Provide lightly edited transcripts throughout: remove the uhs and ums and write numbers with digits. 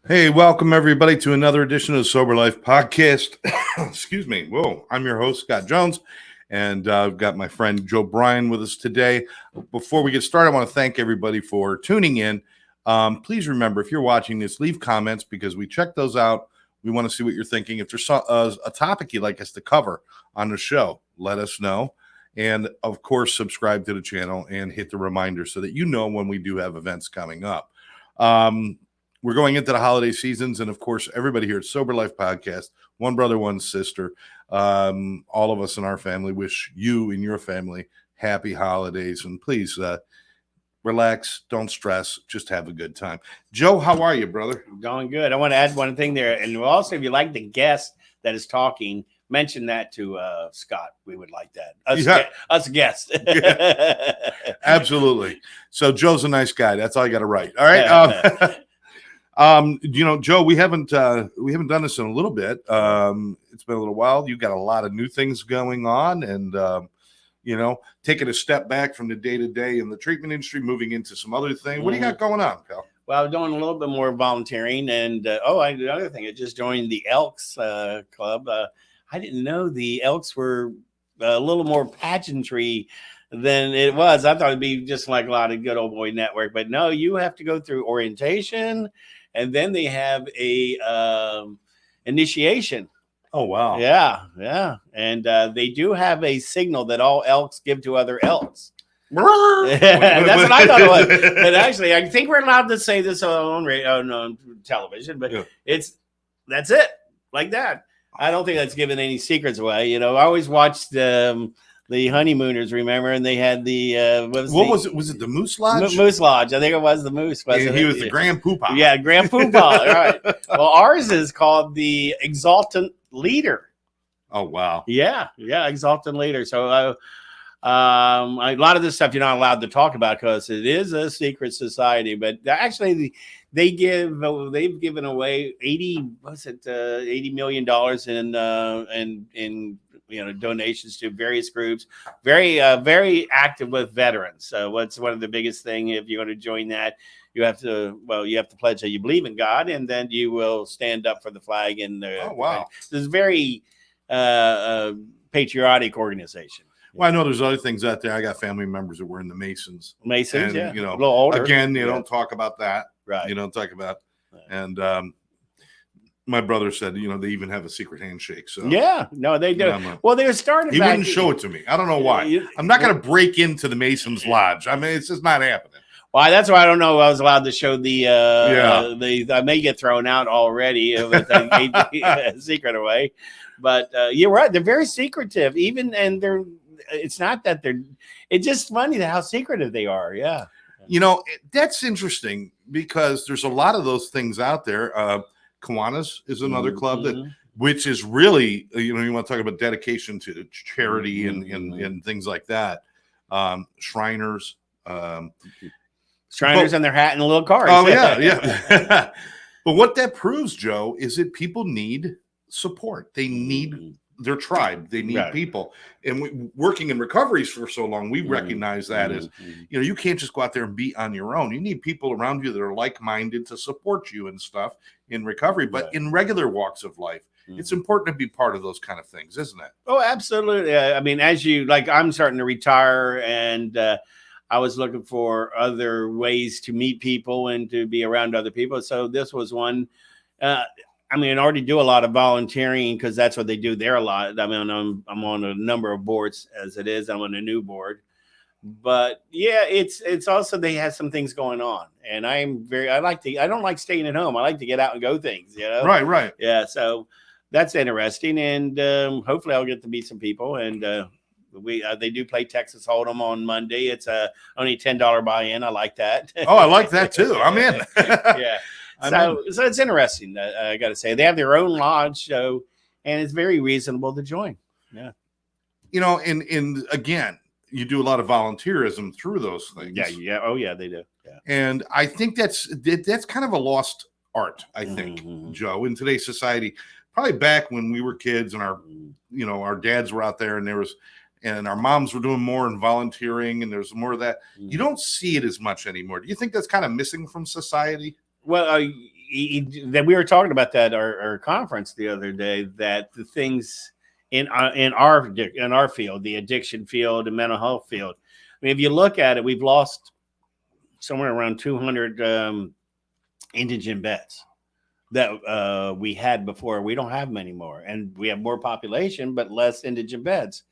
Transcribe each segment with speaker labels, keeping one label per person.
Speaker 1: Hey, welcome everybody to another edition of the Sober Life Podcast. Excuse me. Whoa, I'm your host, Scott Jones, and I've got my friend Joe Bryan with us today. Before we get started, I want to thank everybody for tuning in. Please remember, if you're watching this, leave comments because we check those out. We want to see what you're thinking. If there's a topic you'd like us to cover on the show, let us know. And of course, subscribe to the channel and hit the reminder so that you know when we do have events coming up. We're going into the holiday seasons, and of course, everybody here at Sober Life Podcast, one brother, one sister, all of us in our family wish you and your family happy holidays, and please relax, don't stress, just have a good time. Joe, how are you, brother?
Speaker 2: Going good. I want to add one thing there, and also, if you like the guest that is talking, mention that to Scott. We would like that. Us guests.
Speaker 1: Yeah. Absolutely. So Joe's a nice guy. That's all I got to write. All right. Joe, we haven't done this in a little bit. It's been a little while. You've got a lot of new things going on, and taking a step back from the day to day in the treatment industry, moving into some other things. What do you got going on, pal?
Speaker 2: Well, I'm doing a little bit more volunteering, and the other thing, I just joined the Elks Club. I didn't know the Elks were a little more pageantry than it was. I thought it'd be just like a lot of good old boy network, but no, you have to go through orientation. And then they have a initiation.
Speaker 1: Oh, wow.
Speaker 2: Yeah. And they do have a signal that all elks give to other elks. That's what I thought it was. But actually, I think we're allowed to say this on radio, on television, but that's it. Like that. I don't think that's giving any secrets away. I always watched the honeymooners, remember? And they had the
Speaker 1: was it? Was it the Moose Lodge?
Speaker 2: Moose Lodge. I think it was the Moose.
Speaker 1: He was the Grand Poobah.
Speaker 2: Yeah, Grand Poobah. All right. Well, ours is called the Exultant Leader.
Speaker 1: Oh, wow.
Speaker 2: Yeah, Exultant Leader. So a lot of this stuff you're not allowed to talk about because it is a secret society. But actually, they've given away $80 million in donations to various groups, very active with veterans. So what's one of the biggest thing, if you want to join that, you have to pledge that you believe in God, and then you will stand up for the flag. And
Speaker 1: oh, wow.
Speaker 2: This is very patriotic organization.
Speaker 1: Well, I know there's other things out there. I got family members that were in the Masons.
Speaker 2: And,
Speaker 1: a
Speaker 2: little older.
Speaker 1: Again, you don't talk about that.
Speaker 2: Right.
Speaker 1: You don't talk about, and my brother said, they even have a secret handshake. So
Speaker 2: they do. Well, they're starting.
Speaker 1: He wouldn't show it to me. I don't know why. I'm not going to break into the Masons Lodge. I mean, it's just not happening.
Speaker 2: Well, that's why I don't know. I was allowed to show the. I may get thrown out already if I gave the secret away, but you're right. They're very secretive. It's not that they're. It's just funny how secretive they are. Yeah.
Speaker 1: That's interesting because there's a lot of those things out there. Kiwanis is another club which is really, you want to talk about dedication to charity and things like that. Shriners.
Speaker 2: Shriners and their hat and little cars.
Speaker 1: Oh, yeah. But what that proves, Joe, is that people need support. They need their tribe. They need people. And working in recoveries for so long, we recognize that as, you can't just go out there and be on your own. You need people around you that are like-minded to support you and stuff in recovery. But in regular walks of life, it's important to be part of those kind of things, isn't it?
Speaker 2: Oh, absolutely. I mean, I'm starting to retire, and I was looking for other ways to meet people and to be around other people. So this was one. I already do a lot of volunteering because that's what they do there a lot. I'm on a number of boards as it is. I'm on a new board, but it's also, they have some things going on, and I don't like staying at home. I like to get out and go things,
Speaker 1: Right.
Speaker 2: Yeah. So that's interesting. And hopefully I'll get to meet some people. And they do play Texas Hold'em on Monday. It's only $10 buy-in. I like that.
Speaker 1: Oh, I like that too. I'm in.
Speaker 2: Yeah. So it's interesting. I got to say, they have their own lodge, and it's very reasonable to join. Yeah.
Speaker 1: And again, you do a lot of volunteerism through those things.
Speaker 2: Yeah. Oh, yeah, they do. Yeah.
Speaker 1: And I think that's kind of a lost art, I think, Joe, in today's society. Probably back when we were kids and our dads were out there, and our moms were doing more and volunteering, and there's more of that. You don't see it as much anymore. Do you think that's kind of missing from society?
Speaker 2: Well, that we were talking about that our conference the other day, that the things in our field, the addiction field, the mental health field. I mean, if you look at it, we've lost somewhere around 200 indigent beds that we had before. We don't have them anymore, and we have more population but less indigent beds.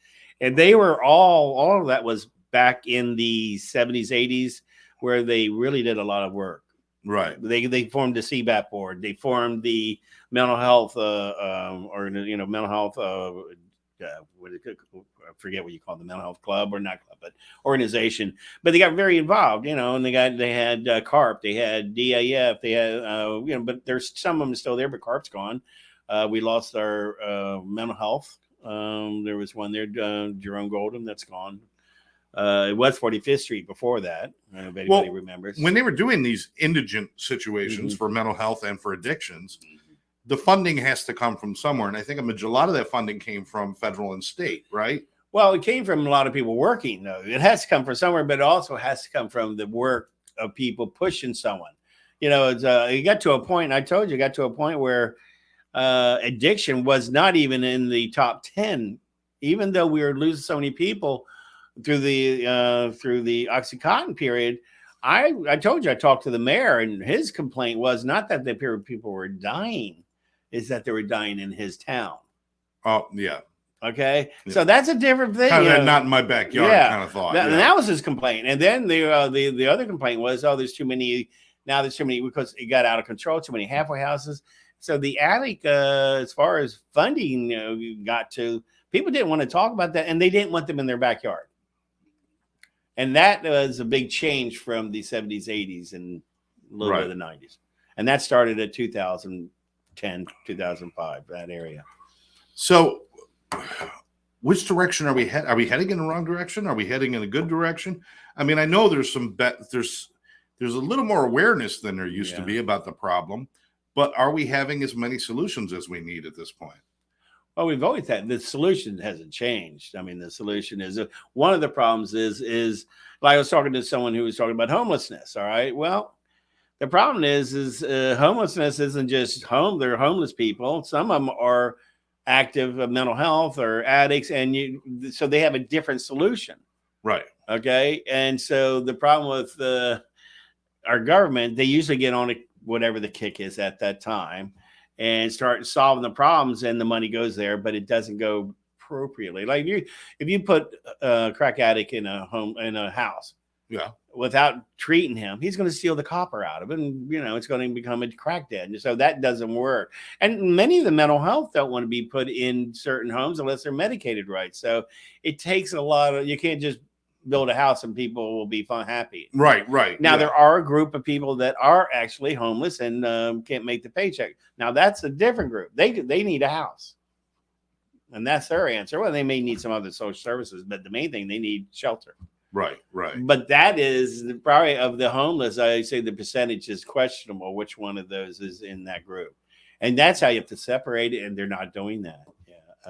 Speaker 2: And they were all of that was back in the 70s, 80s, where they really did a lot of work.
Speaker 1: Right.
Speaker 2: They formed the CBAP board. They formed the mental health mental health. I forget what you call it, the mental health club or not club, but organization. But they got very involved, and they had CARP, they had DAF, they had but there's some of them still there, but CARP's gone. We lost our mental health. There was one there, Jerome Golden, that's gone. It was 45th Street before that. If anybody remembers.
Speaker 1: When they were doing these indigent situations for mental health and for addictions, the funding has to come from somewhere. And I think a lot of that funding came from federal and state, right?
Speaker 2: Well, it came from a lot of people working, though. It has to come from somewhere, but it also has to come from the work of people pushing someone. It got to a point, I told you, where addiction was not even in the top 10, even though we were losing so many people through the Oxycontin period. I told you, I talked to the mayor, and his complaint was not that the people were dying, is that they were dying in his town.
Speaker 1: Oh, yeah.
Speaker 2: Okay. Yeah. So that's a different thing.
Speaker 1: Kind of not in my backyard kind of thought.
Speaker 2: And that was his complaint. And then the other complaint was, there's too many because it got out of control, too many halfway houses. So the attic, as far as funding got to, people didn't want to talk about that, and they didn't want them in their backyard. And that was a big change from the 70s, 80s, and a little bit of the 90s. And that started at 2010, 2005, that area.
Speaker 1: So which direction are we heading? Are we heading in the wrong direction? Are we heading in a good direction? I mean, I know there's there's a little more awareness than there used to be about the problem, but are we having as many solutions as we need at this point?
Speaker 2: Well, we've always had, the solution hasn't changed. I mean, the solution is one of the problems is like I was talking to someone who was talking about homelessness. All right. Well, the problem is homelessness isn't just they're homeless people. Some of them are active mental health or addicts, and so they have a different solution.
Speaker 1: Right.
Speaker 2: Okay. And so the problem with our government, they usually get on whatever the kick is at that time and start solving the problems, and the money goes there, but it doesn't go appropriately. Like if you put a crack addict in a house, without treating him, he's going to steal the copper out of it, and it's going to become a crack den. So that doesn't work. And many of the mental health don't want to be put in certain homes unless they're medicated right. So it takes a lot of, you can't just build a house and people will be happy.
Speaker 1: Right.
Speaker 2: Now there are a group of people that are actually homeless and can't make the paycheck. Now that's a different group. They need a house, and that's their answer. Well, they may need some other social services, but the main thing, they need shelter.
Speaker 1: Right.
Speaker 2: But that is probably, of the homeless, I say the percentage is questionable which one of those is in that group. And that's how you have to separate it. And they're not doing that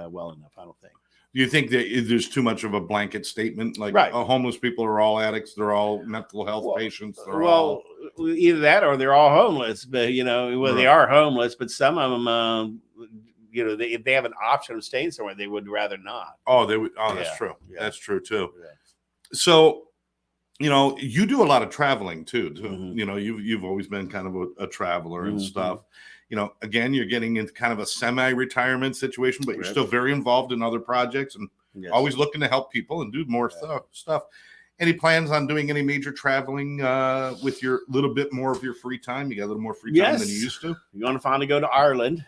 Speaker 2: well enough, I don't think.
Speaker 1: Do you think that there's too much of a blanket statement? Like homeless people are all addicts. They're all mental health patients.
Speaker 2: Either that or they're all homeless. But, they are homeless, but some of them, if they have an option of staying somewhere, they would rather not.
Speaker 1: Oh, they would. Oh, that's true. Yeah. That's true, too. Yeah. So, you do a lot of traveling too. Mm-hmm. You've always been kind of a traveler and stuff. Again, you're getting into kind of a semi-retirement situation, but you're still very involved in other projects and always looking to help people and do more stuff. Any plans on doing any major traveling with your little bit more of your free time? You got a little more free time than you used to?
Speaker 2: You're going to finally go to Ireland.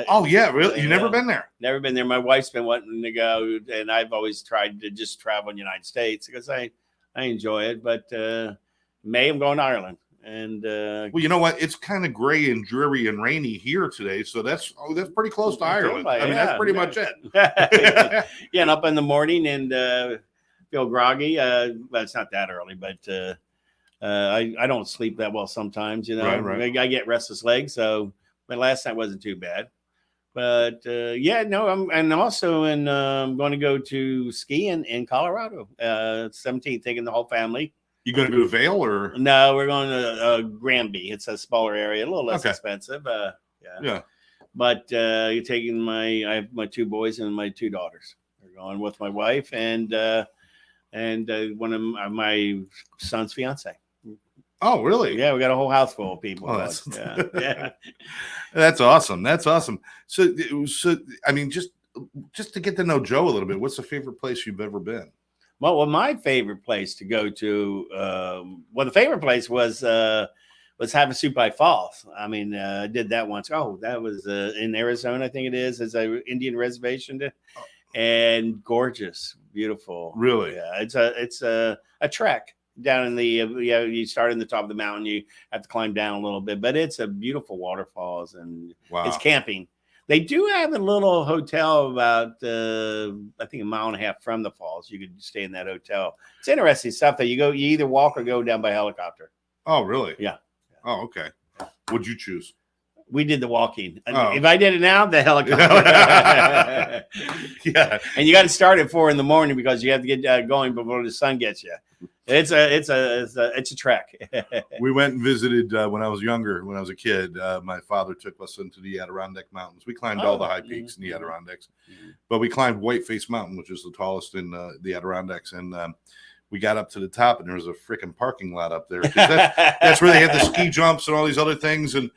Speaker 1: Oh, yeah. Really? You've never been there?
Speaker 2: Never been there. My wife's been wanting to go, and I've always tried to just travel in the United States because I enjoy it. But May, I'm going to Ireland. And
Speaker 1: well, you know what? It's kind of gray and dreary and rainy here today, so that's pretty close to Ireland. I mean, that's pretty much it.
Speaker 2: And up in the morning and feel groggy. But it's not that early, but I don't sleep that well sometimes. Right. I get restless legs, so my last night wasn't too bad. But I'm also going to go to skiing in Colorado. 17th, taking the whole family.
Speaker 1: You going to go to Vail or?
Speaker 2: No, we're going to Granby. It's a smaller area, a little less expensive.
Speaker 1: Yeah.
Speaker 2: But you're taking I have my 2 boys and my 2 daughters. They're going with my wife and one of my son's fiance.
Speaker 1: Oh, really?
Speaker 2: Yeah, we got a whole house full of people.
Speaker 1: Oh, that's,
Speaker 2: yeah.
Speaker 1: That's awesome. That's awesome. So I mean, just to get to know Joe a little bit, what's the favorite place you've ever been?
Speaker 2: Well, my favorite place to go to, the favorite place was Havasupai Falls. I mean, I did that once. Oh, that was in Arizona, I think it is. It's an Indian reservation, and gorgeous, beautiful.
Speaker 1: Really?
Speaker 2: Yeah, it's a trek down in the you start in the top of the mountain, you have to climb down a little bit, but it's a beautiful waterfalls, and it's camping. They do have a little hotel about I think 1.5 miles from the falls. You could stay in that hotel. It's interesting stuff that you either walk or go down by helicopter.
Speaker 1: Oh, really?
Speaker 2: Yeah.
Speaker 1: Oh, okay. What'd you choose?
Speaker 2: We did the walking. Oh. If I did it now, the helicopter.
Speaker 1: Yeah.
Speaker 2: And you got to start at 4 a.m. because you have to get going before the sun gets you. It's a trek.
Speaker 1: We went and visited when I was younger. When I was a kid, my father took us into the Adirondack Mountains. We climbed all the high peaks in the Adirondacks, but we climbed Whiteface Mountain, which is the tallest in the Adirondacks, and we got up to the top, and there was a freaking parking lot up there. That's where they had the ski jumps and all these other things. And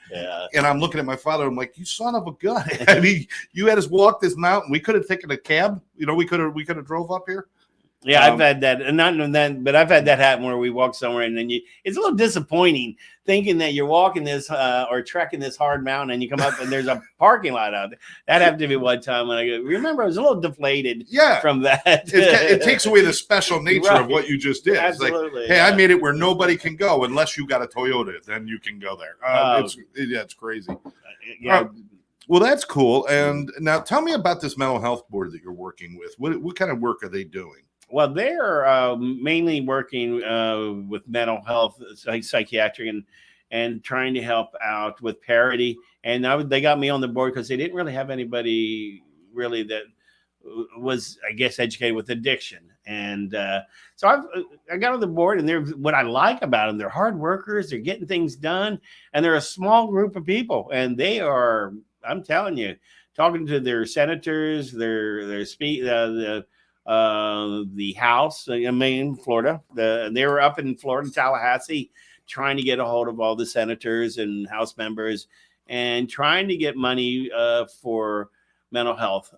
Speaker 1: I'm looking at my father. I'm like, you son of a gun! I mean, you had us walk this mountain. We could have taken a cab. We could have drove up here.
Speaker 2: Yeah, I've had that, and not that, but I've had that happen where we walk somewhere and then it's a little disappointing thinking that you're walking this or trekking this hard mountain and you come up and there's a parking lot out there. That happened to me one time when remember I was a little deflated from that.
Speaker 1: It takes away the special nature of what you just did.
Speaker 2: Absolutely.
Speaker 1: It's like, hey, I made it where nobody can go unless you got a Toyota, then you can go there. It's crazy. Well, that's cool. And now tell me about this mental health board that you're working with. What kind of work are they doing?
Speaker 2: Well, they're mainly working with mental health, psychiatric, and trying to help out with parity. And they got me on the board because they didn't really have anybody really that was, I guess, educated with addiction. And so I got on the board, and what I like about them, they're hard workers. They're getting things done, and they're a small group of people. And they are, I'm telling you, talking to their senators, the House, in Florida. They were up in Florida, Tallahassee, trying to get a hold of all the senators and House members and trying to get money for mental health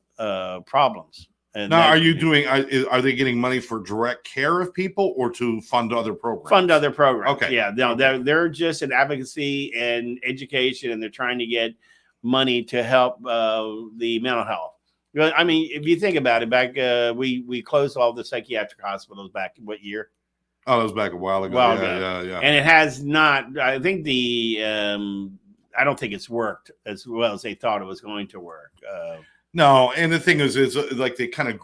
Speaker 2: problems. And
Speaker 1: now, are they getting money for direct care of people or to fund other programs?
Speaker 2: Fund other programs.
Speaker 1: Okay.
Speaker 2: Yeah. No, they're just in advocacy and education, and they're trying to get money to help the mental health. I mean, if you think about it, back we closed all the psychiatric hospitals back in what year?
Speaker 1: Oh, that was back a while ago. Yeah.
Speaker 2: And it has not. I think I don't think it's worked as well as they thought it was going to work.
Speaker 1: No, and the thing is like they kind of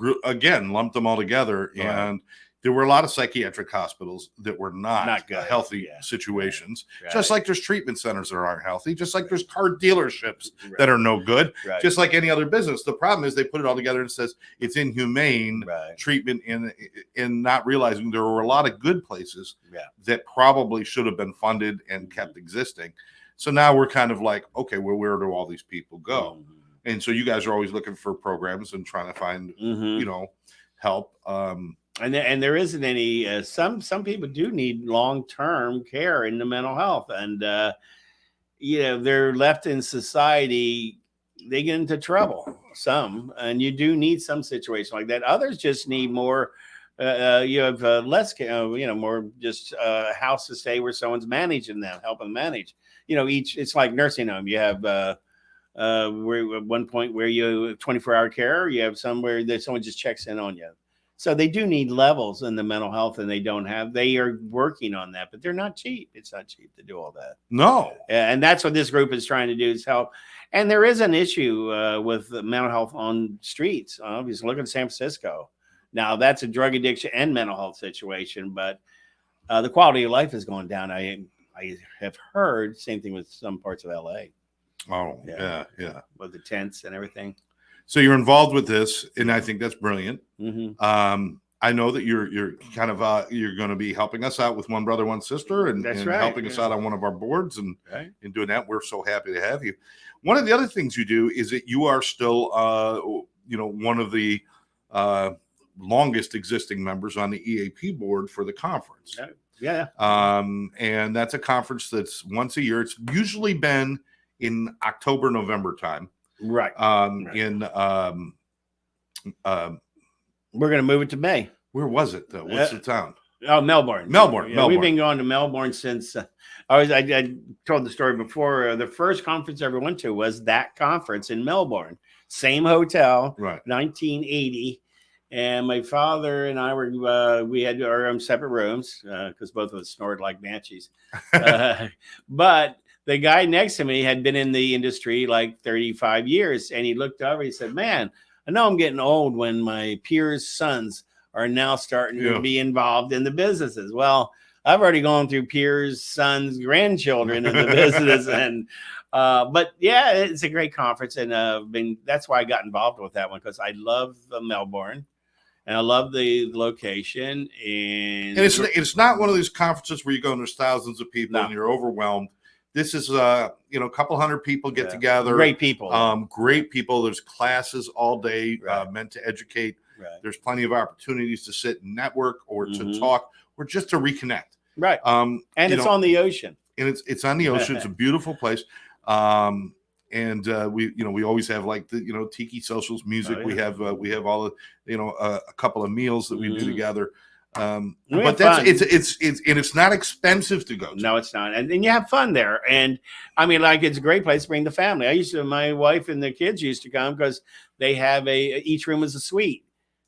Speaker 1: lumped them all together, and there were a lot of psychiatric hospitals that were not good, healthy situations. Right. Just like there's treatment centers that aren't healthy, just like there's car dealerships that are no good, just like any other business. The problem is they put it all together and says it's inhumane treatment, in not realizing there were a lot of good places that probably should have been funded and kept existing. So now we're kind of like, okay, well, where do all these people go? And so you guys are always looking for programs and trying to find, help.
Speaker 2: And there isn't any. Some people do need long-term care in the mental health, and they're left in society. They get into trouble. Some, and you do need some situation like that. Others just need more. You have less, more just a house to stay where someone's managing them, helping manage. It's like nursing home. You have where at one point where you 24-hour care. You have somewhere that someone just checks in on you. So they do need levels in the mental health, and they are working on that, but they're not cheap. It's not cheap to do all that.
Speaker 1: No.
Speaker 2: And that's what this group is trying to do, is help. And there is an issue with mental health on streets. Obviously, look at San Francisco. Now, that's a drug addiction and mental health situation, but the quality of life is going down. I have heard same thing with some parts of LA.
Speaker 1: Oh, yeah.
Speaker 2: With the tents and everything.
Speaker 1: So you're involved with this, and I think that's brilliant.
Speaker 2: Mm-hmm.
Speaker 1: I know that you're kind of you're going to be helping us out with One Brother, One Sister, and
Speaker 2: That's right.
Speaker 1: helping us out on one of our boards, and
Speaker 2: Right.
Speaker 1: in doing that, we're so happy to have you. One of the other things you do is that you are still, one of the longest existing members on the EAP board for the conference.
Speaker 2: Yeah.
Speaker 1: And that's a conference that's once a year. It's usually been in October, November time.
Speaker 2: Right. We're going to move it to May.
Speaker 1: Where was it though? What's the town?
Speaker 2: Oh, Melbourne.
Speaker 1: Melbourne.
Speaker 2: Yeah, we've been going to Melbourne since I told the story before. The first conference I ever went to was that conference in Melbourne. Same hotel,
Speaker 1: right?
Speaker 2: 1980. And my father and I we had our own separate rooms because both of us snored like banshees. But the guy next to me had been in the industry like 35 years. And he looked over, he said, "Man, I know I'm getting old when my peers' sons are now starting to be involved in the businesses." Well, I've already gone through peers, sons, grandchildren in the business. And but yeah, it's a great conference. And that's why I got involved with that one, because I love Melbourne. And I love the location. And
Speaker 1: it's not one of these conferences where you go and there's thousands of people and you're overwhelmed. This is a couple hundred people get together.
Speaker 2: Great people.
Speaker 1: Great people. There's classes all day meant to educate.
Speaker 2: Right.
Speaker 1: There's plenty of opportunities to sit and network or to talk or just to reconnect.
Speaker 2: Right. And it's on the ocean.
Speaker 1: And it's on the ocean. It's a beautiful place. And we always have like the tiki socials, music. We have all the a couple of meals that we do together. But it's not expensive to go to.
Speaker 2: No, it's not, and you have fun there. And I mean, like, it's a great place to bring the family. My wife and the kids used to come because they have each room is a suite,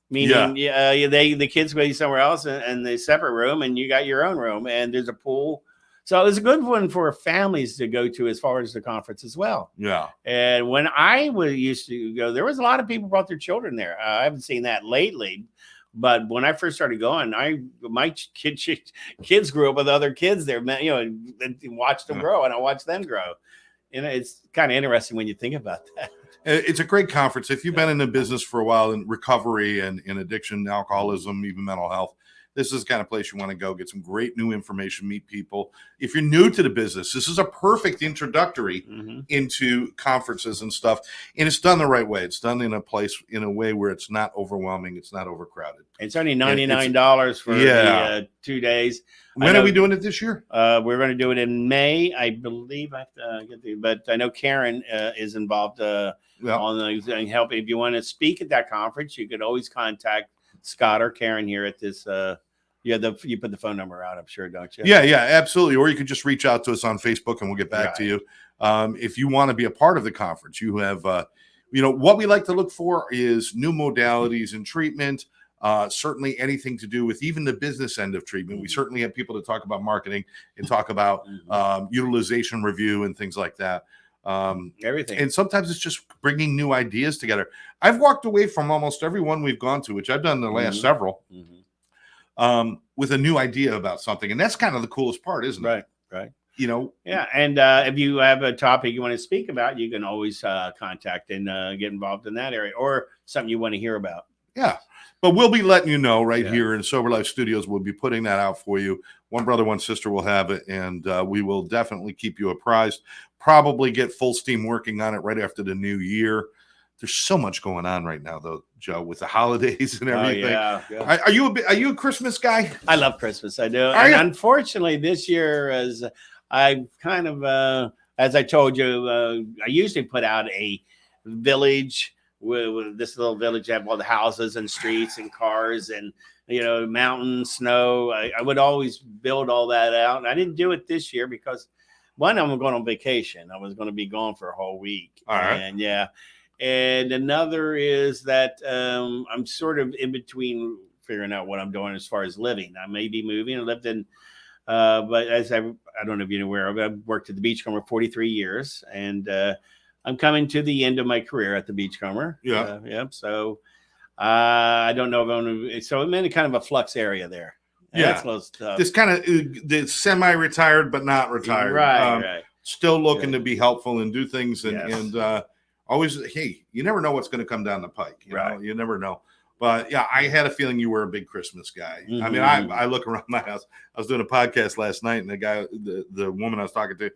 Speaker 2: meaning the kids go somewhere else and the separate room, and you got your own room, and there's a pool. So it's a good one for families to go to as far as the conference as well.
Speaker 1: Yeah.
Speaker 2: And when I used to go, there was a lot of people brought their children there. I haven't seen that lately, but when I first started going, my kids grew up with other kids there, and watched them grow, and I watched them grow. It's kind of interesting when you think about that.
Speaker 1: It's a great conference. If you've been in the business for a while in recovery and in addiction, alcoholism, even mental health, this is the kind of place you want to go, get some great new information, meet people. If you're new to the business, this is a perfect introductory into conferences and stuff. And it's done the right way. It's done in a way where it's not overwhelming. It's not overcrowded.
Speaker 2: It's only $99 for the 2 days.
Speaker 1: When are we doing it this year?
Speaker 2: We're going to do it in May, I believe. I have to but I know Karen is involved on helping. If you want to speak at that conference, you could always contact Scott or Karen here at this. You put the phone number out, I'm sure, don't you?
Speaker 1: Yeah, absolutely. Or you could just reach out to us on Facebook and we'll get back to you. If you want to be a part of the conference, you have, what we like to look for is new modalities in treatment. Certainly anything to do with even the business end of treatment. We certainly have people to talk about marketing and talk about utilization review and things like that.
Speaker 2: Everything.
Speaker 1: And sometimes it's just bringing new ideas together. I've walked away from almost every one we've gone to, which I've done the last several, with a new idea about something. And that's kind of the coolest part, isn't it?
Speaker 2: Right.
Speaker 1: Yeah.
Speaker 2: And if you have a topic you want to speak about, you can always contact and get involved in that area, or something you want to hear about.
Speaker 1: Yeah. But we'll be letting you know here in Sober Life Studios. We'll be putting that out for you. One Brother, One Sister will have it, and we will definitely keep you apprised. Probably get full steam working on it right after the new year. There's so much going on right now, though, Joe, with the holidays and everything.
Speaker 2: Yeah.
Speaker 1: Are you a Christmas guy?
Speaker 2: I love Christmas. I do. Unfortunately, this year, as I kind of, as I told you, I usually put out a village with this little village. Have all the houses and streets and cars and mountains, snow. I would always build all that out, and I didn't do it this year because one, I'm going on vacation. I was going to be gone for a whole week.
Speaker 1: All right.
Speaker 2: And and another is that I'm sort of in between figuring out what I'm doing as far as living. I may be moving. I lived in, but as I don't know if you're aware of, I've worked at the Beachcomber 43 years, and I'm coming to the end of my career at the Beachcomber.
Speaker 1: Yeah.
Speaker 2: So I don't know if I'm going to, so I'm in kind of a flux area there.
Speaker 1: Yeah. This kind of the semi-retired, but not retired.
Speaker 2: Right.
Speaker 1: Still looking to be helpful and do things and always, hey, you never know what's going to come down the pike. You know, you never know. But yeah, I had a feeling you were a big Christmas guy.
Speaker 2: Mm-hmm.
Speaker 1: I mean, I look around my house. I was doing a podcast last night, and the woman I was talking to,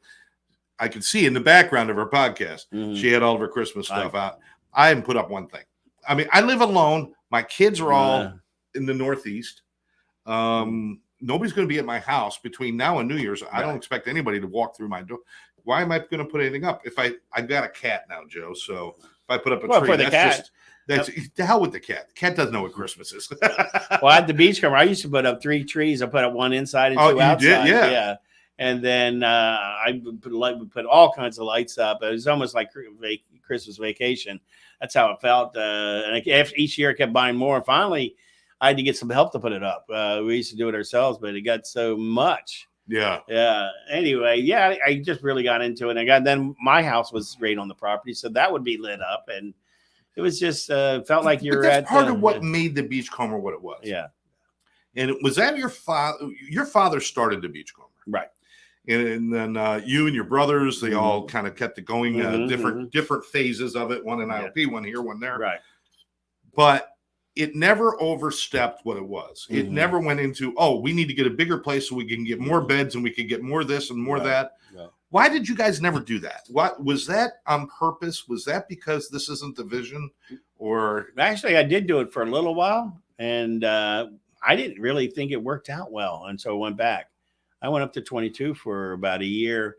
Speaker 1: I could see in the background of her podcast, she had all of her Christmas stuff out. I haven't put up one thing. I mean, I live alone. My kids are all in the Northeast. Nobody's going to be at my house between now and New Year's. I don't expect anybody to walk through my door. Why am I going to put anything up? I've got a cat now, Joe. So if I put up a tree,
Speaker 2: for the cat.
Speaker 1: That's the hell with the cat. The cat doesn't know what Christmas is.
Speaker 2: Well, at the Beachcomber, I used to put up 3 trees. I put up 1 inside and 2 outside. Yeah. And then I would put all kinds of lights up. It was almost like Christmas vacation. That's how it felt. And after each year, I kept buying more. And finally, I had to get some help to put it up. We used to do it ourselves, but it got so much.
Speaker 1: Yeah.
Speaker 2: Anyway, I just really got into it. Then my house was right on the property, so that would be lit up, and it was just felt like you're
Speaker 1: at part of what made the Beachcomber what it was.
Speaker 2: Yeah.
Speaker 1: And was that your father? Your father started the Beachcomber,
Speaker 2: right?
Speaker 1: And then you and your brothers, they all kind of kept it going. Different phases of it. One in IOP, one here, one there.
Speaker 2: Right.
Speaker 1: But it never overstepped what it was. It never went into, we need to get a bigger place so we can get more beds and we can get more this and more that. Yeah. Why did you guys never do that? What was that on purpose? Was that because this isn't the vision? Or
Speaker 2: actually, I did do it for a little while, and I didn't really think it worked out well, and so I went back. I went up to 22 for about a year,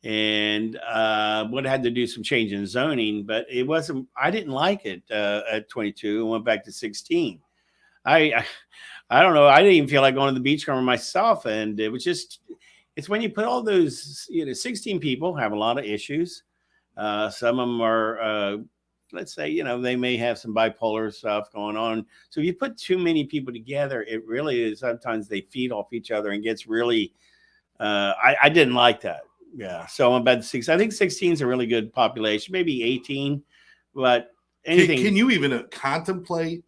Speaker 2: and would have had to do some change in zoning, but it wasn't. I didn't like it at 22. And went back to 16. I don't know. I didn't even feel like going to the Beachcomber myself, and it was just. It's when you put all those, 16 people have a lot of issues. Some of them are, let's say, they may have some bipolar stuff going on. So if you put too many people together, it really is. Sometimes they feed off each other and gets really. I didn't like that. Yeah. So I'm about 6. I think 16 is a really good population, maybe 18, but anything.
Speaker 1: Can you even contemplate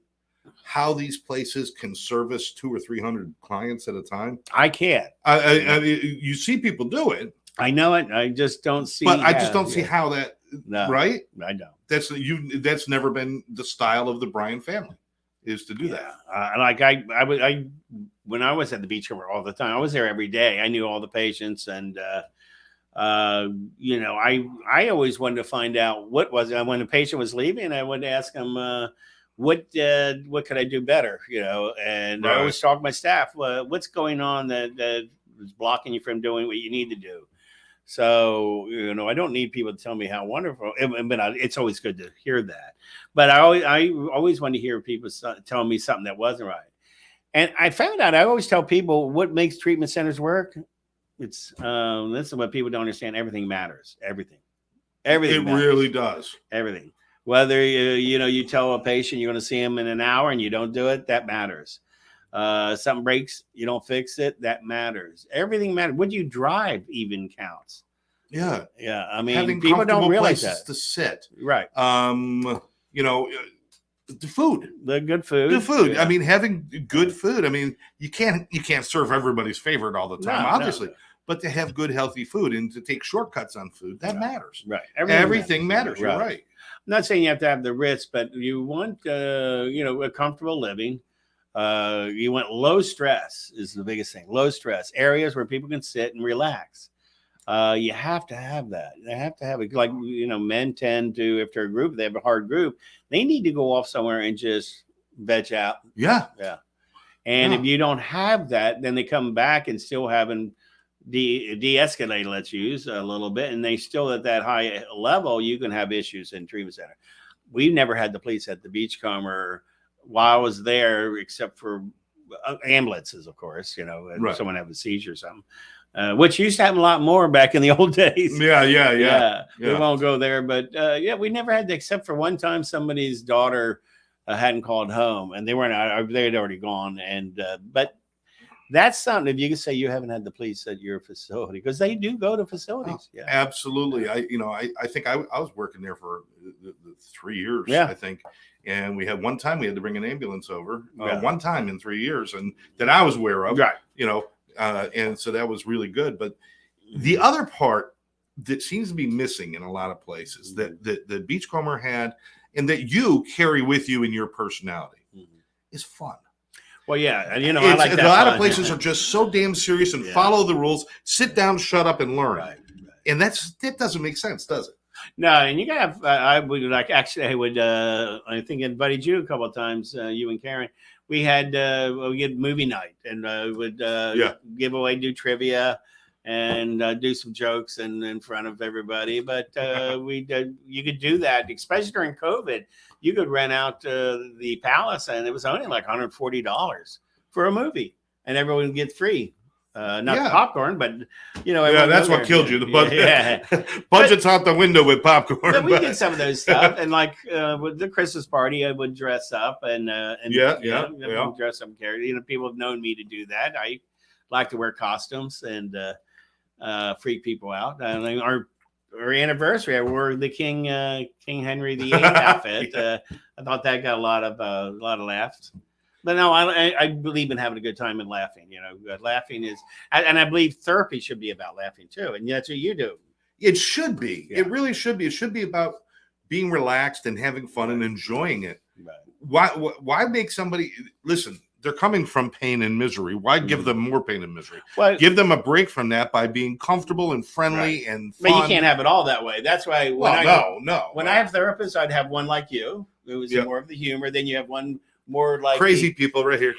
Speaker 1: how these places can service 200 or 300 clients at a time?
Speaker 2: I can't.
Speaker 1: I you see people do it.
Speaker 2: I know it. I just don't see.
Speaker 1: But I just don't see how that.
Speaker 2: No,
Speaker 1: right?
Speaker 2: I don't.
Speaker 1: That's never been the style of the Bryan family, is to do that.
Speaker 2: I when I was at the Beachcomber all the time, I was there every day. I knew all the patients, and I always wanted to find out what was it. When a patient was leaving, I would ask them. What could I do better? And I always talk to my staff. What's going on that is blocking you from doing what you need to do? So I don't need people to tell me how wonderful. But it's always good to hear that. But I always want to hear people tell me something that wasn't right. And I found out. I always tell people what makes treatment centers work. It's this is what people don't understand. Everything matters. Everything. It matters.
Speaker 1: Really does.
Speaker 2: Everything. Whether you tell a patient you're going to see him in an hour and you don't do it, that matters. Something breaks, you don't fix it, that matters. Everything matters. What you drive even counts.
Speaker 1: Yeah.
Speaker 2: I mean,
Speaker 1: having
Speaker 2: people don't realize
Speaker 1: places
Speaker 2: that.
Speaker 1: To sit.
Speaker 2: Right.
Speaker 1: The food.
Speaker 2: The good food.
Speaker 1: Good food. Yeah. I mean, having good food. I mean, you can't serve everybody's favorite all the time, obviously. No. But to have good, healthy food and to take shortcuts on food, that matters.
Speaker 2: Right.
Speaker 1: Everything matters. You're right.
Speaker 2: I'm not saying you have to have the Ritz, but you want, a comfortable living. You want low stress is the biggest thing. Low stress areas where people can sit and relax. You have to have that. They have to have it. Like, men tend to, if they're a group, they have a hard group, they need to go off somewhere and just veg out.
Speaker 1: Yeah.
Speaker 2: And if you don't have that, then they come back and still having de-escalate, let's use a little bit, and they still at that high level, you can have issues in treatment center. We've never had the police at the Beachcomber while I was there, except for ambulances, of course, if someone have a seizure or something, which used to happen a lot more back in the old days.
Speaker 1: Yeah.
Speaker 2: We won't go there, but we never had to, except for one time somebody's daughter hadn't called home, and they had already gone, and but that's something, if you can say you haven't had the police at your facility, because they do go to facilities.
Speaker 1: Yeah, absolutely. I think I was working there for 3 years, I think. And we had one time we had to bring an ambulance over, one time in 3 years, and that I was aware of,
Speaker 2: right.
Speaker 1: And so that was really good. But the other part that seems to be missing in a lot of places that the Beachcomber had, and that you carry with you in your personality, is fun.
Speaker 2: Well, yeah, and I like that.
Speaker 1: A lot of
Speaker 2: fun.
Speaker 1: places are just so damn serious and follow the rules. Sit down, shut up, and learn.
Speaker 2: Right.
Speaker 1: And that doesn't make sense, does it?
Speaker 2: No, and you gotta have. I would like actually. I would. I think I invited you a couple of times. You and Karen. We had movie night, and would give away, do trivia, and do some jokes in front of everybody. But you could do that, especially during COVID. You could rent out the Palace, and it was only like $140 for a movie, and everyone would get free. Not popcorn, but
Speaker 1: that's what killed you. The budget, budget's out the window with popcorn.
Speaker 2: But we did some of those stuff, and like with the Christmas party, I would dress up and dress up characters. People have known me to do that. I like to wear costumes and freak people out. Our anniversary, I wore the King Henry VIII outfit. I thought that got a lot of laughs. But no, I believe in having a good time and laughing. Laughing is, and I believe therapy should be about laughing too. And that's what you do.
Speaker 1: It should be.
Speaker 2: Yeah.
Speaker 1: It really should be. It should be about being relaxed and having fun and enjoying it.
Speaker 2: Right.
Speaker 1: Why make somebody listen? They're coming from pain and misery. Why give them more pain and misery?
Speaker 2: Well,
Speaker 1: give them a break from that by being comfortable and friendly and fun.
Speaker 2: But you can't have it all that way. That's why when I have therapists, I'd have one like you. It was more of the humor. Then you have one more like
Speaker 1: crazy people right here.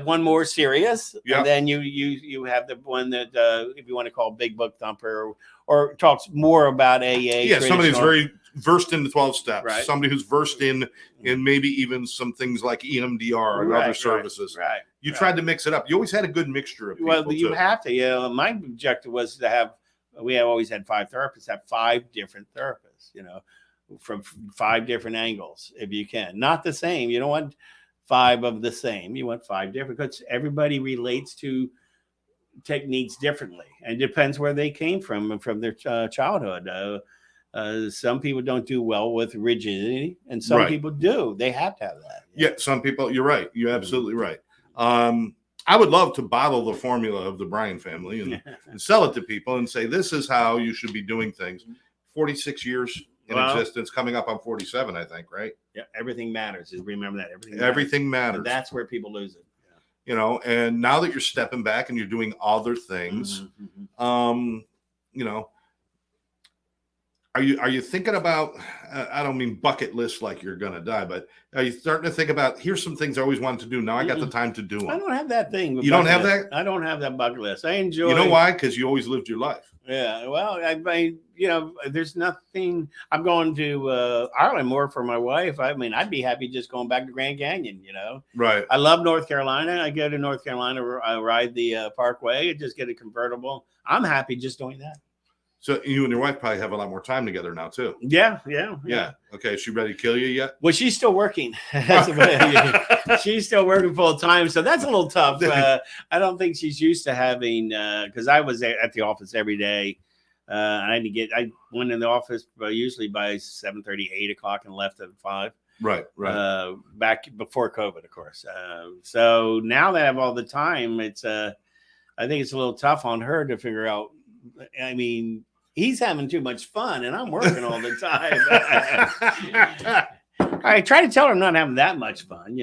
Speaker 2: One more serious. And then you have the one that if you want to call big book thumper or talks more about AA.
Speaker 1: Yeah, somebody who's very versed in the 12 steps.
Speaker 2: Right.
Speaker 1: Somebody who's versed in maybe even some things like EMDR and other services.
Speaker 2: Right.
Speaker 1: You tried to mix it up. You always had a good mixture of people.
Speaker 2: Well, you have to. My objective was to have. We have always had 5 therapists. Have 5 different therapists. From 5 different angles, if you can. Not the same. You don't want 5 of the same. You want 5 different, because everybody relates to techniques differently, and it depends where they came from their childhood. Some people don't do well with rigidity, and some people do. They have to have that.
Speaker 1: Yeah, some people. You're right. You're absolutely right. I would love to bottle the formula of the Bryan family and sell it to people and say, this is how you should be doing things. 46 years in existence, coming up on 47, I think, right?
Speaker 2: Yeah, everything matters. Just remember that
Speaker 1: everything matters.
Speaker 2: And that's where people lose it.
Speaker 1: And now that you're stepping back and you're doing other things, are you thinking about? I don't mean bucket list like you're gonna die, but are you starting to think about? Here's some things I always wanted to do. Now I got the time to do them.
Speaker 2: I don't have that thing.
Speaker 1: You don't have that?
Speaker 2: I don't have that bucket list. I enjoy.
Speaker 1: You know why? Because you always lived your life.
Speaker 2: Yeah. Well, I there's nothing. I'm going to Ireland more for my wife. I mean, I'd be happy just going back to Grand Canyon.
Speaker 1: Right.
Speaker 2: I love North Carolina. I go to North Carolina. I ride the Parkway. Just get a convertible. I'm happy just doing that.
Speaker 1: So you and your wife probably have a lot more time together now too.
Speaker 2: Yeah.
Speaker 1: Okay, is she ready to kill you yet?
Speaker 2: Well, she's still working. She's still working full time, so that's a little tough. I don't think she's used to having because I was at the office every day. I went in the office usually by 7:30, 8 o'clock, and left at 5.
Speaker 1: Right.
Speaker 2: Back before COVID, of course. So now that I have all the time, it's I think it's a little tough on her to figure out. I mean, he's having too much fun, and I'm working all the time. I try to tell her I'm not having that much fun,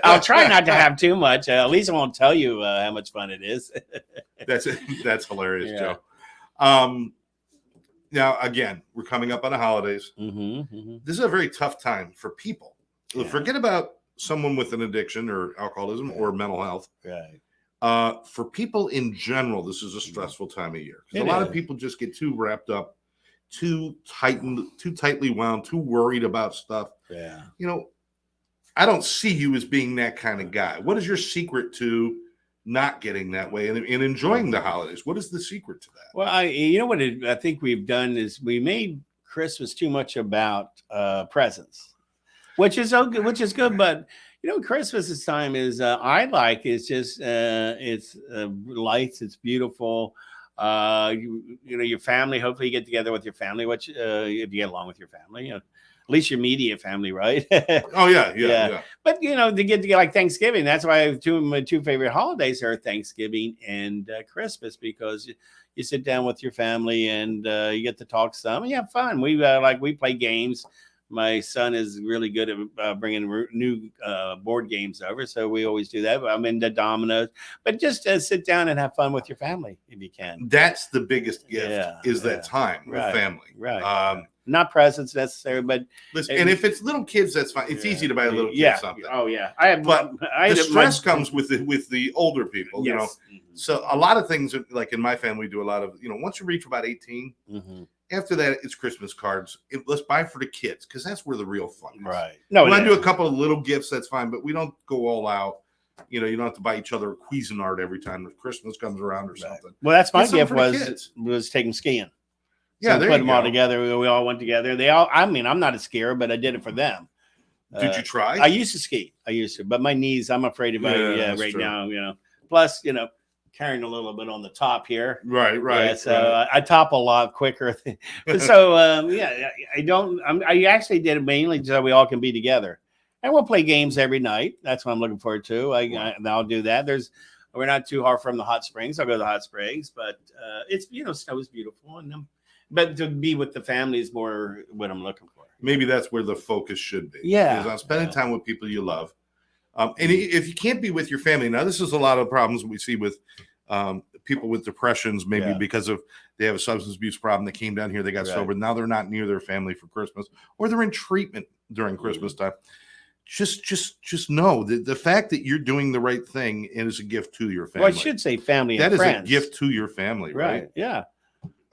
Speaker 2: I'll try not to have too much. At least I won't tell you how much fun it is.
Speaker 1: That's hilarious, Joe. Now, again, we're coming up on the holidays. This is a very tough time for people. Yeah. Forget about someone with an addiction or alcoholism or mental health.
Speaker 2: Right.
Speaker 1: For people in general, this is a stressful time of year. A lot of people just get too wrapped up, too tightly wound, too worried about stuff.
Speaker 2: Yeah.
Speaker 1: I don't see you as being that kind of guy. What is your secret to not getting that way and enjoying the holidays? What is the secret to that?
Speaker 2: Well, what I think we've done is we made Christmas too much about presents, which is good, but Christmas this time is I like it's just it's lights, it's beautiful. Your family. Hopefully, you get together with your family. Which if you get along with your family, at least your immediate family, right?
Speaker 1: Oh yeah.
Speaker 2: But to get together like Thanksgiving. That's why I have my 2 favorite holidays are Thanksgiving and Christmas, because you sit down with your family and you get to talk some and you have fun. We play games. My son is really good at bringing new board games over, so we always do that. I'm into dominoes, but just sit down and have fun with your family if you can.
Speaker 1: That's the biggest gift is
Speaker 2: Yeah.
Speaker 1: that time with
Speaker 2: Right.
Speaker 1: family.
Speaker 2: Right. Not presents necessarily, but
Speaker 1: Listen, and if it's little kids, that's fine. It's easy to buy a little kid something.
Speaker 2: Oh yeah,
Speaker 1: But
Speaker 2: I
Speaker 1: the
Speaker 2: had
Speaker 1: stress comes with the older people, you know.
Speaker 2: Yes.
Speaker 1: So a lot of things, like in my family, we do a lot of, you know, once you reach about 18, after that, it's Christmas cards. Let's buy for the kids because that's where the real fun is.
Speaker 2: Right. No,
Speaker 1: when I do a couple of little gifts, that's fine, but we don't go all out. You know, you don't have to buy each other a Cuisinart every time Christmas comes around or something.
Speaker 2: Well, that's my
Speaker 1: Get something
Speaker 2: gift
Speaker 1: for the
Speaker 2: was taking skiing.
Speaker 1: Yeah,
Speaker 2: So
Speaker 1: there
Speaker 2: put
Speaker 1: you
Speaker 2: them all
Speaker 1: go.
Speaker 2: together. We all went together. They all. I mean, I'm not a skier, but I did it for them.
Speaker 1: Did you try?
Speaker 2: I used to ski. But my knees. I'm afraid of right
Speaker 1: true.
Speaker 2: now. You know. Plus, you know, carrying a little bit on the top here.
Speaker 1: Right.
Speaker 2: Yeah, so I top a lot quicker. So I don't. I actually did it mainly so we all can be together, and we'll play games every night. That's what I'm looking forward to. I'll do that. We're not too far from the hot springs. I'll go to the hot springs, but it's snow is beautiful, and but to be with the family is more what I'm looking for.
Speaker 1: Maybe that's where the focus should be.
Speaker 2: Yeah,
Speaker 1: because I'm spending time with people you love. And if you can't be with your family, now this is a lot of problems we see with people with depressions, maybe because of they have a substance abuse problem. They came down here, they got sober. Now they're not near their family for Christmas, or they're in treatment during Christmas time. Just know that the fact that you're doing the right thing is a gift to your family.
Speaker 2: Well, I should say family and
Speaker 1: friends. That is a gift to your family, right?
Speaker 2: Yeah.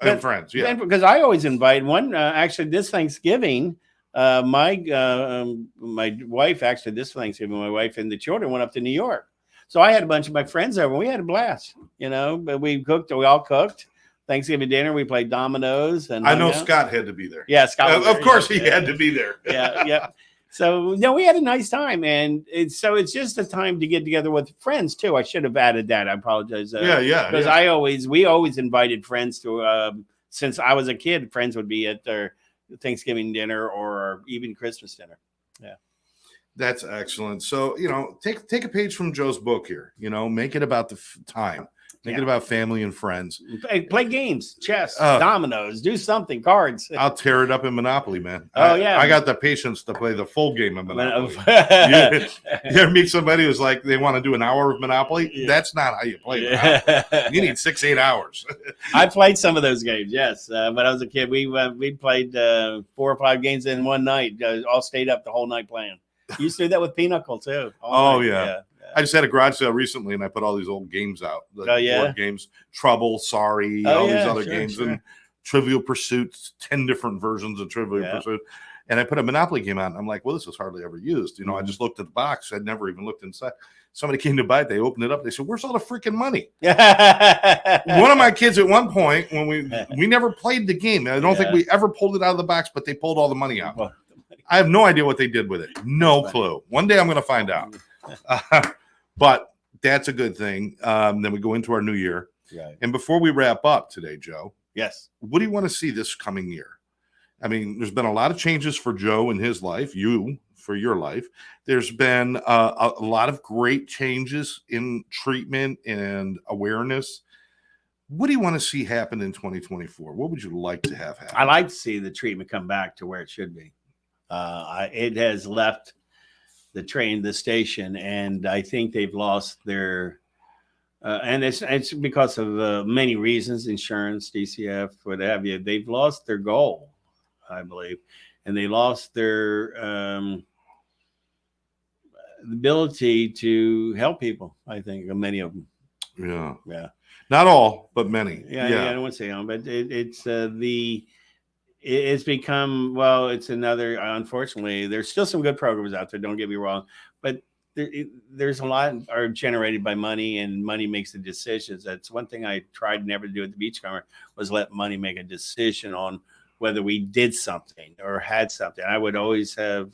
Speaker 1: And friends, yeah.
Speaker 2: Because I always invite one. Actually, this Thanksgiving, my wife this Thanksgiving, my wife and the children went up to New York. So I had a bunch of my friends over. We had a blast, but we all cooked Thanksgiving dinner. We played dominoes, and
Speaker 1: I know Scott had to be there.
Speaker 2: Yeah, Scott.
Speaker 1: Of course, he had to be there.
Speaker 2: Yeah. So we had a nice time, and it's just a time to get together with friends too. I should have added that. I apologize. Because we always invited friends to. Since I was a kid, friends would be at their Thanksgiving dinner or even Christmas dinner. Yeah.
Speaker 1: That's excellent. So, take a page from Joe's book here, make it about the time, make it about family and friends.
Speaker 2: Play games, chess, dominoes, do something, cards.
Speaker 1: I'll tear it up in Monopoly, man.
Speaker 2: Yeah.
Speaker 1: I got the patience to play the full game of Monopoly. You ever meet somebody who's like, they want to do an hour of Monopoly? Yeah. That's not how you play Monopoly. You need 6-8 hours.
Speaker 2: I played some of those games, yes. When I was a kid, we played 4 or 5 games in one night. All stayed up the whole night playing. You used to do that with Pinochle too.
Speaker 1: Yeah. I just had a garage sale recently, and I put all these old games out. Board games, Trouble, Sorry, all these other games, and Trivial Pursuit, 10 different versions of Trivial Pursuit. And I put a Monopoly game out, and I'm like, well, this is hardly ever used. I just looked at the box. I'd never even looked inside. Somebody came to buy it. They opened it up. They said, where's all the freaking money? One of my kids at one point, when we never played the game. I don't think we ever pulled it out of the box, but they pulled all the money out. I have no idea what they did with it. No clue. One day I'm going to find out. But that's a good thing. Then we go into our new year.
Speaker 2: Right.
Speaker 1: And before we wrap up today, Joe,
Speaker 2: yes,
Speaker 1: what do you want to see this coming year? I mean, there's been a lot of changes for Joe in his life, you for your life. There's been a lot of great changes in treatment and awareness. What do you want to see happen in 2024? What would you like to have happen?
Speaker 2: I like to see the treatment come back to where it should be. It has left the station, and I think they've lost their and it's because of many reasons, insurance, DCF, what have you. They've lost their goal, I believe, and they lost their ability to help people. I think many of them. Yeah.
Speaker 1: Not all, but many.
Speaker 2: Yeah. I don't want to say all, but it's become, well, it's another, unfortunately, there's still some good programs out there, don't get me wrong, but there's a lot are generated by money, and money makes the decisions. That's one thing I tried never to do at the Beachcomber, was let money make a decision on whether we did something or had something. I would always have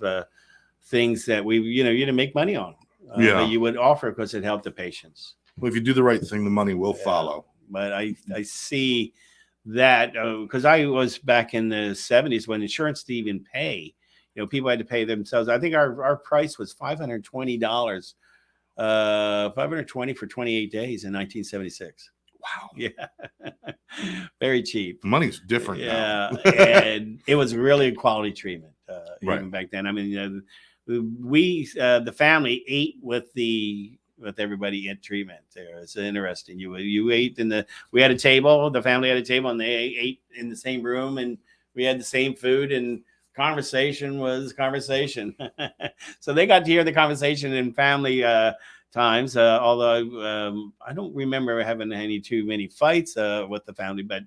Speaker 2: things that you didn't make money on, that you would offer because it helped the patients.
Speaker 1: Well, if you do the right thing, the money will follow.
Speaker 2: But I see that because I was back in the 70s when insurance didn't even pay. People had to pay themselves. I think our price was $520, $520 for 28 days in 1976.
Speaker 1: Wow.
Speaker 2: Yeah. Very cheap.
Speaker 1: Money's different now.
Speaker 2: And it was really a quality treatment.
Speaker 1: Right.
Speaker 2: even back then. I mean, the family ate with everybody in treatment. There, it's interesting. You ate we had a table. The family had a table, and they ate in the same room, and we had the same food, and conversation was conversation. So they got to hear the conversation in family times. Although I don't remember having too many fights with the family, but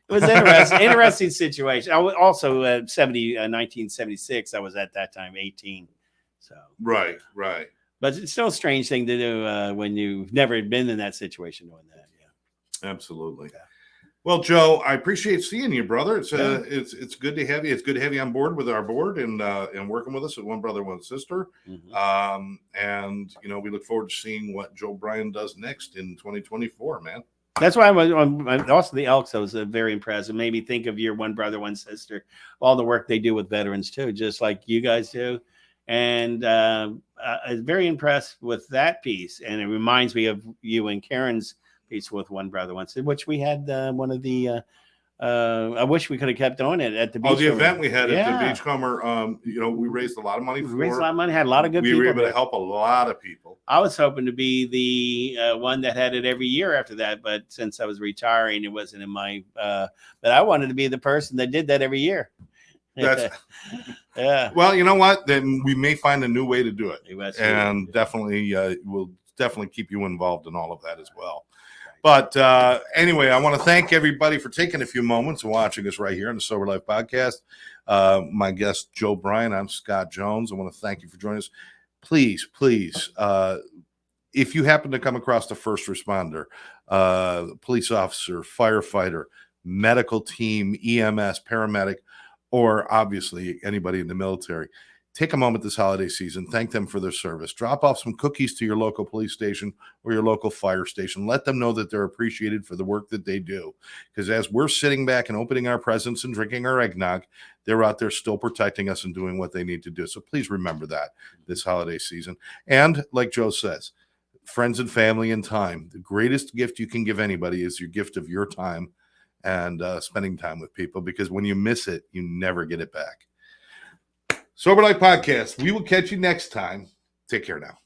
Speaker 2: it was interesting situation. I was also 1976. I was at that time 18. So
Speaker 1: Right.
Speaker 2: but it's still a strange thing to do when you've never been in that situation doing that. Yeah,
Speaker 1: Absolutely.
Speaker 2: Yeah.
Speaker 1: Well, Joe, I appreciate seeing you, brother. It's
Speaker 2: Yeah.
Speaker 1: it's good to have you. It's good to have you on board with our board and working with us at One Brother, One Sister.
Speaker 2: Mhm.
Speaker 1: And we look forward to seeing what Joe Bryan does next in 2024, man.
Speaker 2: That's why also the Elks. I was very impressed. It made me think of your One Brother, One Sister, all the work they do with veterans too, just like you guys do. And I'm very impressed with that piece. And it reminds me of you and Karen's piece with One Brother, One Sister, which we had one of the. I wish we could have kept on it at the beach.
Speaker 1: Oh, the event we had at the Beachcomber. We raised a lot of money for.
Speaker 2: We raised a lot of money. Had a lot of good people.
Speaker 1: We were able to help a lot of people.
Speaker 2: I was hoping to be the one that had it every year after that, but since I was retiring, it wasn't in my. But I wanted to be the person that did that every year.
Speaker 1: That's
Speaker 2: yeah.
Speaker 1: Well, you know what? Then we may find a new way to do it, and
Speaker 2: true.
Speaker 1: definitely we'll definitely keep you involved in all of that as well. But anyway, I want to thank everybody for taking a few moments and watching us right here on the Sober Life Podcast. My guest, Joe Bryan. I'm Scott Jones. I want to thank you for joining us. Please, if you happen to come across a first responder, police officer, firefighter, medical team, EMS, paramedic, or obviously anybody in the military, take a moment this holiday season. Thank them for their service. Drop off some cookies to your local police station or your local fire station. Let them know that they're appreciated for the work that they do. Because as we're sitting back and opening our presents and drinking our eggnog, they're out there still protecting us and doing what they need to do. So please remember that this holiday season. And like Joe says, friends and family and time. The greatest gift you can give anybody is your gift of your time and spending time with people, because when you miss it, you never get it back. Sober Life Podcast. We will catch you next time. Take care now.